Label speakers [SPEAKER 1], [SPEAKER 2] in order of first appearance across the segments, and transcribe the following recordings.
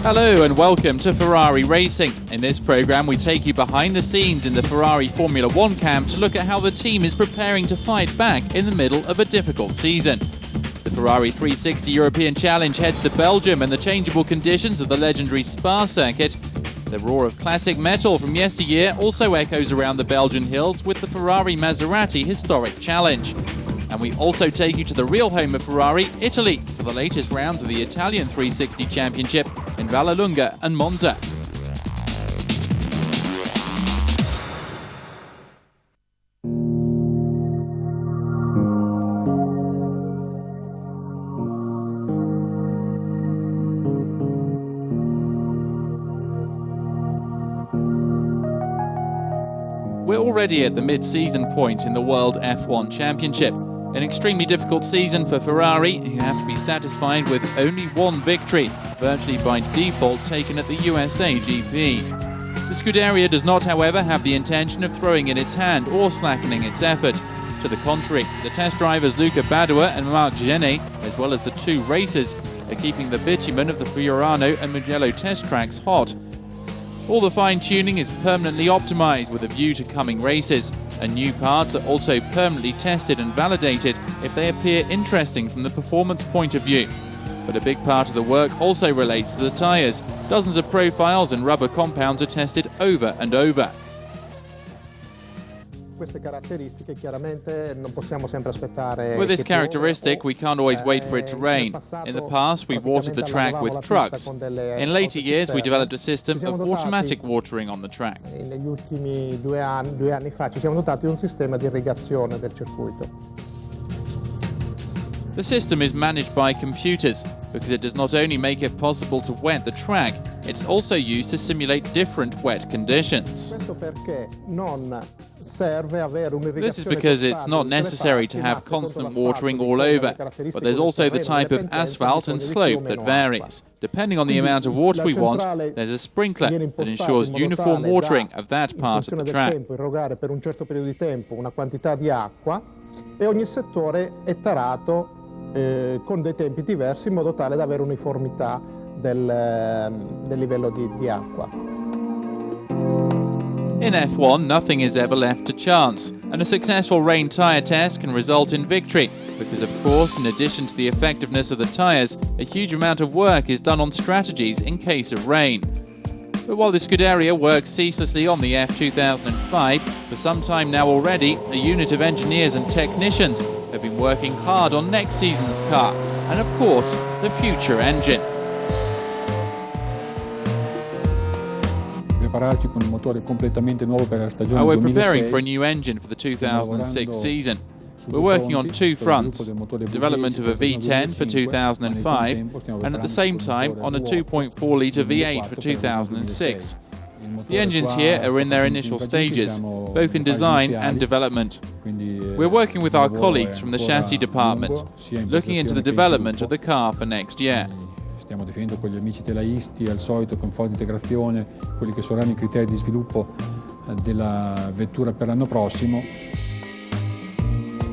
[SPEAKER 1] Hello and welcome to Ferrari Racing. In this program we take you behind the scenes in the Ferrari Formula One camp to look at how the team is preparing to fight back in the middle of a difficult season. The Ferrari 360 European Challenge heads to Belgium and the changeable conditions of the legendary Spa circuit. The roar of classic metal from yesteryear also echoes around the Belgian hills with the Ferrari Maserati Historic Challenge. And we also take you to the real home of Ferrari, Italy, for the latest rounds of the Italian 360 Championship in Vallelunga and Monza. We're already at the mid-season point in the World F1 Championship. An extremely difficult season for Ferrari, who have to be satisfied with only one victory, virtually by default taken at the USA GP. The Scuderia does not, however, have the intention of throwing in its hand or slackening its effort. To the contrary, the test drivers Luca Badoer and Marc Genet, as well as the two racers, are keeping the bitumen of the Fiorano and Mugello test tracks hot. All the fine-tuning is permanently optimized with a view to coming races, and new parts are also permanently tested and validated if they appear interesting from the performance point of view. But a big part of the work also relates to the tyres. Dozens of profiles and rubber compounds are tested over and over. With this characteristic, we can't always wait for it to rain. In the past, we watered the track with trucks. In later years, we developed a system of automatic watering on the track. The system is managed by computers because it does not only make it possible to wet the track, it's also used to simulate different wet conditions. This is because it's not necessary to have constant watering all over, but there's also the type of asphalt and slope that varies. Depending on the amount of water we want, there's a sprinkler that ensures uniform watering of that part of the track.
[SPEAKER 2] Con dei tempi diversi in modo tale da avere uniformità del livello di acqua.
[SPEAKER 1] In F1, nothing is ever left to chance, and a successful rain tyre test can result in victory, because of course, in addition to the effectiveness of the tyres, a huge amount of work is done on strategies in case of rain. But while the Scuderia works ceaselessly on the F2005, for some time now already, a unit of engineers and technicians have been working hard on next season's car, and of course, the future engine. We're preparing for a new engine for the 2006 season. We're working on two fronts, development of a V10 for 2005 and at the same time on a 2.4-litre V8 for 2006. The engines here are in their initial stages, both in design and development. We're working with our colleagues from the chassis department, looking into the development of the car for next year.
[SPEAKER 3] Stiamo definendo con gli amici telaisti al solito con forte integrazione quelli che saranno I criteri di sviluppo della vettura per l'anno prossimo.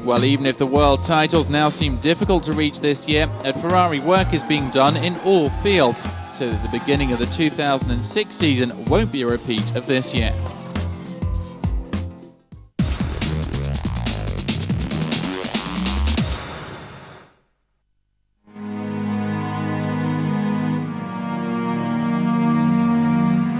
[SPEAKER 1] Well, even if the world titles now seem difficult to reach this year, at Ferrari work is being done in all fields, so that the beginning of the 2006 season won't be a repeat of this year.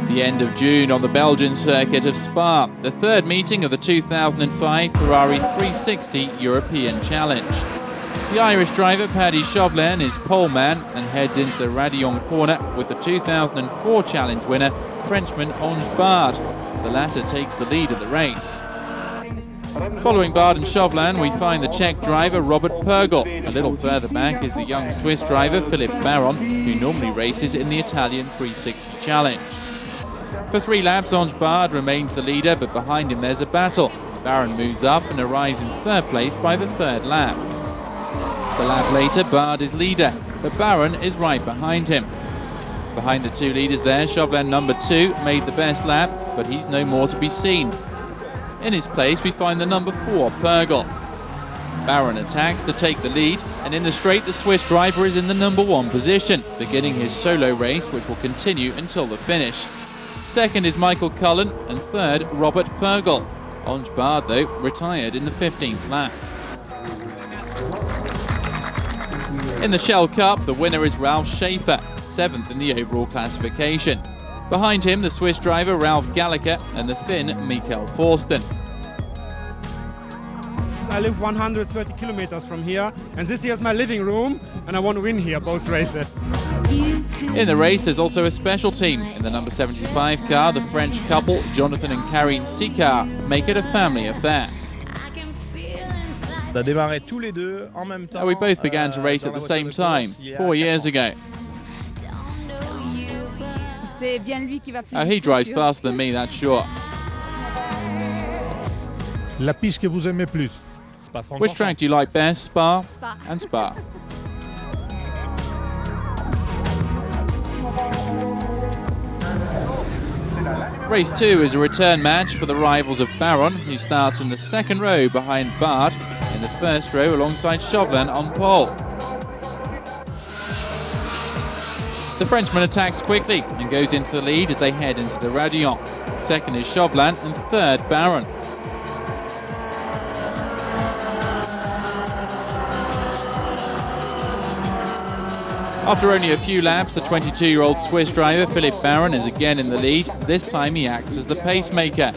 [SPEAKER 1] The end of June on the Belgian circuit of Spa, the third meeting of the 2005 Ferrari 360 European Challenge. The Irish driver Paddy Chauvelin is pole man and heads into the Radillon corner with the 2004 Challenge winner Frenchman Ange Bard. The latter takes the lead of the race. Following Bard and Chauvelin, we find the Czech driver Robert Pergel. A little further back is the young Swiss driver Philippe Baron, who normally races in the Italian 360 Challenge. For 3 laps, Ange Bard remains the leader, but behind him there's a battle. Baron moves up and arrives in third place by the third lap. The lap later, Bard is leader, but Baron is right behind him. Behind the two leaders there, Chauvelin number 2 made the best lap, but he's no more to be seen. In his place, we find the number 4, Pergel. Baron attacks to take the lead, and in the straight the Swiss driver is in the #1 position, beginning his solo race which will continue until the finish. Second is Michael Cullen, and third Robert Purgel. Onge Bard, though, retired in the 15th lap. In the Shell Cup, the winner is Ralf Schaefer, 7th in the overall classification. Behind him, the Swiss driver Ralf Gallagher and the Finn Mikael Forsten.
[SPEAKER 4] I live 130 kilometers from here, and this here is my living room, and I want to win here both races.
[SPEAKER 1] In the race, there's also a special team. In the number 75 car, the French couple, Jonathan and Karine Sicard, make it a family affair. We both began to race at the same time, 4 years ago. He drives faster than me, that's sure.
[SPEAKER 5] La piste que vous aimez plus?
[SPEAKER 1] Which track do you like best, Spa and Spa? Race 2 is a return match for the rivals of Baron, who starts in the second row behind Bard, in the first row alongside Chauvelin on pole. The Frenchman attacks quickly and goes into the lead as they head into the Radillon. Second is Chauvelin and third Baron. After only a few laps, the 22-year-old Swiss driver Philippe Baron is again in the lead. This time he acts as the pacemaker.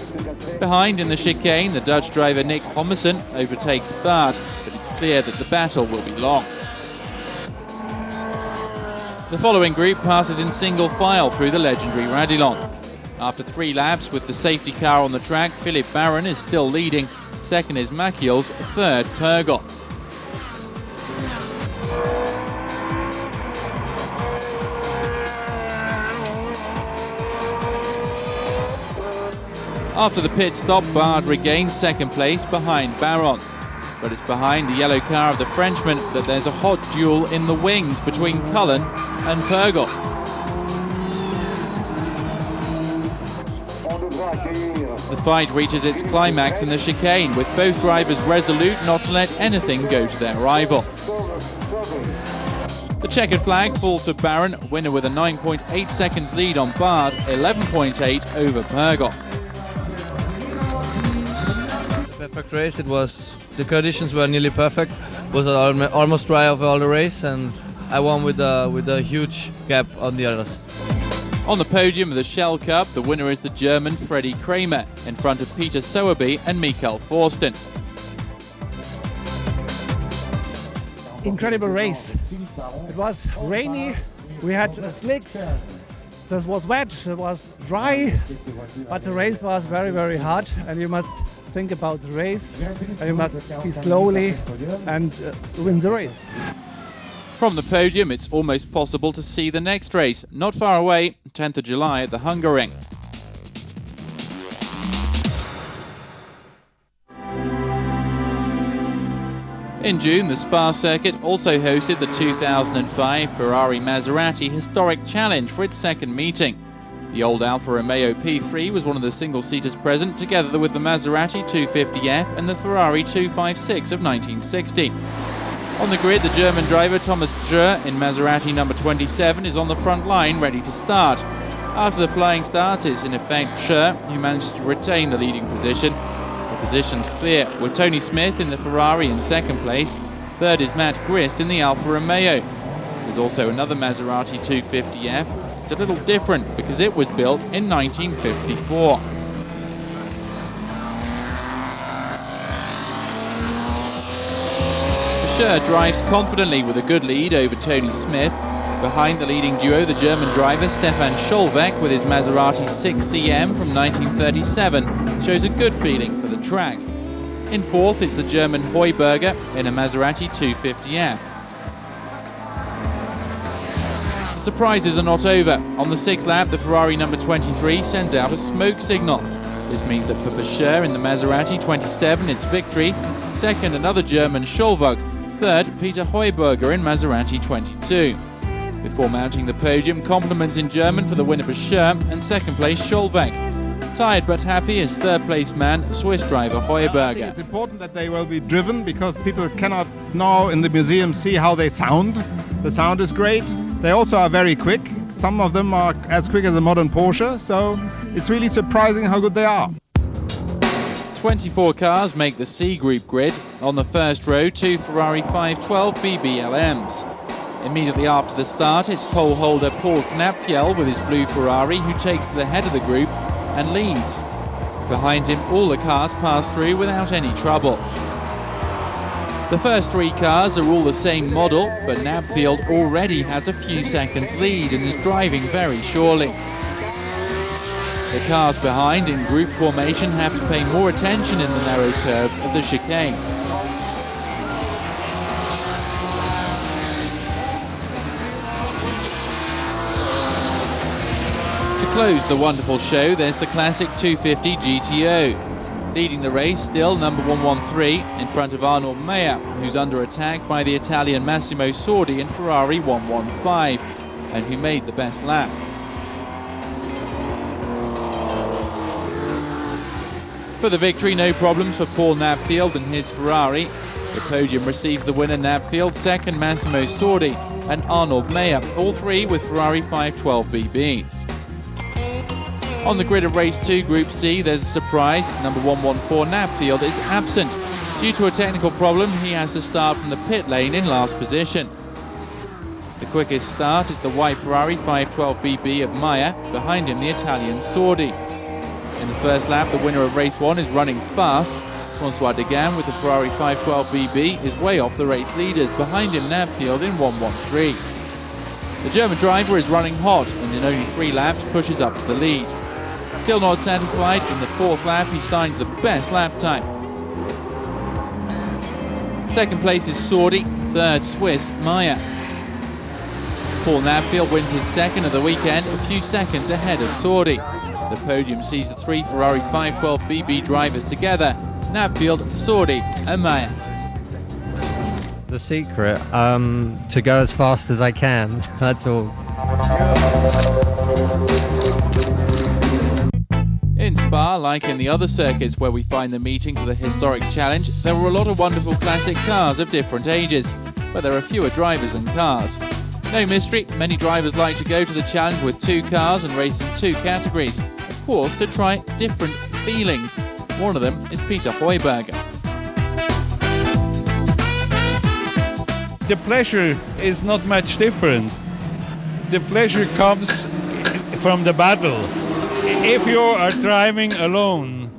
[SPEAKER 1] Behind in the chicane, the Dutch driver Nick Hommerson overtakes Bard, but it's clear that the battle will be long. The following group passes in single file through the legendary Radillon. After 3 laps with the safety car on the track, Philippe Baron is still leading. Second is Machiels, third Purgel. After the pit stop, Bard regains second place behind Baron. But it's behind the yellow car of the Frenchman that there's a hot duel in the wings between Cullen and Purgel. The fight reaches its climax in the chicane, with both drivers resolute not to let anything go to their rival. The checkered flag falls for Baron, winner with a 9.8 seconds lead on Bard, 11.8 over Purgel.
[SPEAKER 6] Perfect race. The conditions were nearly perfect. It was almost dry over all the race, and I won with a huge gap on the others.
[SPEAKER 1] On the podium of the Shell Cup, the winner is the German Freddie Kramer, in front of Peter Sowerby and Mikael Forsten.
[SPEAKER 7] Incredible race. It was rainy, we had slicks, this was wet, it was dry, but the race was very, very hard, and you must think about the race, and you must be slowly and win the race.
[SPEAKER 1] From the podium, it's almost possible to see the next race, not far away, 10th of July at the Hungaroring. In June, the Spa circuit also hosted the 2005 Ferrari Maserati Historic Challenge for its second meeting. The old Alfa Romeo P3 was one of the single-seaters present, together with the Maserati 250F and the Ferrari 256 of 1960. On the grid, the German driver Thomas Pschur in Maserati number 27 is on the front line, ready to start. After the flying start, it's in effect Pschur who managed to retain the leading position. The position's clear, with Tony Smith in the Ferrari in second place. Third is Matt Grist in the Alfa Romeo. There's also another Maserati 250F. It's a little different because it was built in 1954. Pschur drives confidently with a good lead over Tony Smith. Behind the leading duo, the German driver Stefan Scholweck with his Maserati 6CM from 1937 shows a good feeling for the track. In fourth, it's the German Heuberger in a Maserati 250F. Surprises are not over. On the 6th lap, the Ferrari number 23 sends out a smoke signal. This means that for Pschur in the Maserati 27, it's victory. Second, another German, Scholweck. Third, Peter Heuberger in Maserati 22. Before mounting the podium, compliments in German for the winner Pschur and second place Scholweck. Tired but happy is third-place man, Swiss driver
[SPEAKER 8] I think
[SPEAKER 1] Heuberger.
[SPEAKER 8] it's important that they will be driven because people cannot now in the museum see how they sound. The sound is great. They also are very quick. Some of them are as quick as a modern Porsche, so it's really surprising how good they are.
[SPEAKER 1] 24 cars make the C Group grid. On the first row, 2 Ferrari 512 BBLMs. Immediately after the start, it's pole holder Paul Knapfjell with his blue Ferrari who takes to the head of the group and leads. Behind him, all the cars pass through without any troubles. The first 3 cars are all the same model, but Knapfjell already has a few seconds lead and is driving very surely. The cars behind in group formation have to pay more attention in the narrow curves of the chicane. To close the wonderful show, there's the classic 250 GTO. Leading the race, still number 113, in front of Arnold Meyer, who's under attack by the Italian Massimo Sordi in Ferrari 115, and who made the best lap. For the victory, no problems for Paul Knapfjell and his Ferrari. The podium receives the winner Knapfjell, second Massimo Sordi, and Arnold Meyer, all 3 with Ferrari 512 BBs. On the grid of race 2 Group C, there's a surprise. Number 114 Knapfjell is absent. Due to a technical problem, he has to start from the pit lane in last position. The quickest start is the white Ferrari 512 BB of Meyer, behind him the Italian Sordi. In the first lap, the winner of race 1 is running fast. François Degan with the Ferrari 512 BB is way off the race leaders, behind him Knapfjell in 113. The German driver is running hot and in only 3 laps pushes up to the lead. Still not satisfied, in the 4th lap he signs the best lap time. Second place is Sordi, third Swiss Meyer. Paul Knapfjell wins his second of the weekend, a few seconds ahead of Sordi. The podium sees the 3 Ferrari 512 BB drivers together, Knapfjell, Sordi and Meyer.
[SPEAKER 9] The secret, to go as fast as I can, that's all.
[SPEAKER 1] In Spa, like in the other circuits where we find the meetings of the historic challenge, there were a lot of wonderful classic cars of different ages, but there are fewer drivers than cars. No mystery, many drivers like to go to the challenge with 2 cars and race in 2 categories, of course to try different feelings. One of them is Peter Heuberger.
[SPEAKER 5] The pleasure is not much different. The pleasure comes from the battle. If you are driving alone,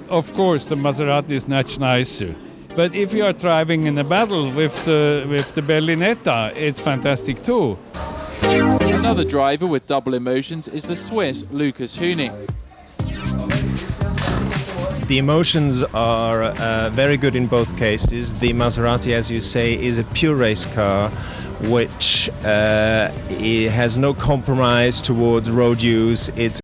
[SPEAKER 5] of course the Maserati is much nicer. But if you are driving in a battle with the Berlinetta, it's fantastic too.
[SPEAKER 1] Another driver with double emotions is the Swiss Lukas Hüning.
[SPEAKER 10] The emotions are very good in both cases. The Maserati, as you say, is a pure race car, which it has no compromise towards road use. It's